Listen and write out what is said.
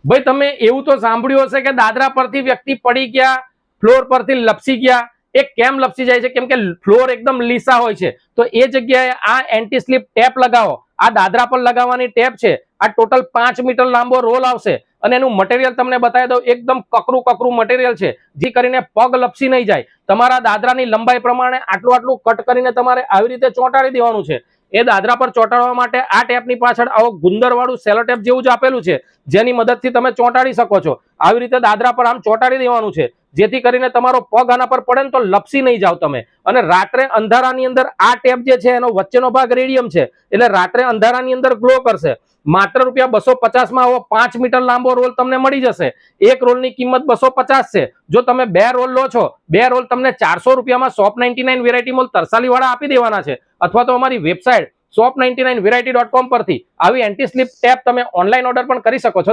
ભાઈ તમે એવું તો સાંભળ્યું હશે કે દાદરા પરથી વ્યક્તિ પડી ગયા, ફ્લોર પરથી લપસી ગયા. એ કેમ લપસી જાય છે? કેમ કે ફ્લોર એકદમ લીસા હોય છે. તો એ જગ્યાએ આ એન્ટી સ્લીપ ટેપ લગાવો. આ દાદરા પર લગાવવાની ટેપ છે. આ ટોટલ 5 મીટર લાંબો રોલ આવશે અને એનું મટીરિયલ તમને બતાવી દઉં. એકદમ કકરું મટીરિયલ છે, જે કરીને પગ લપસી નહીં જાય. તમારા દાદરાની લંબાઈ પ્રમાણે આટલું કટ કરીને તમારે આવી રીતે ચોંટાડી દેવાનું છે. એ દાદરા પર ચોંટાડવા માટે આ ટેપની પાછળ આવો ગુંદરવાળું સેલો ટેપ જેવું જ આપેલું છે, જેની મદદથી તમે ચોંટાડી શકો છો. આવી રીતે દાદરા પર આમ ચોંટાડી દેવાનું છે, જેથી કરીને તમારો પગ આના પર પડે ને તો લપસી નહીં જાવ તમે. અને રાત્રે અંધારાની અંદર આ ટેપ જે છે એનો વચ્ચેનો ભાગ રેડિયમ છે, એટલે રાત્રે અંધારાની અંદર ગ્લો કરશે. માત્ર ₹250 માં આવો 5 મીટર લાંબો રોલ તમને મળી જશે. એક રોલની કિંમત 250 છે. જો તમે 2 રોલ લો છો, 2 રોલ તમને ₹400 માં શોપ 99 વેરાયટી મોલ તરસાલી વાળા આપી દેવાના છે. અથવા તો અમારી વેબસાઇટ shop99variety.com પરથી આવી એન્ટી સ્લીપ ટેપ તમે ઓનલાઈન ઓર્ડર પણ કરી શકો છો.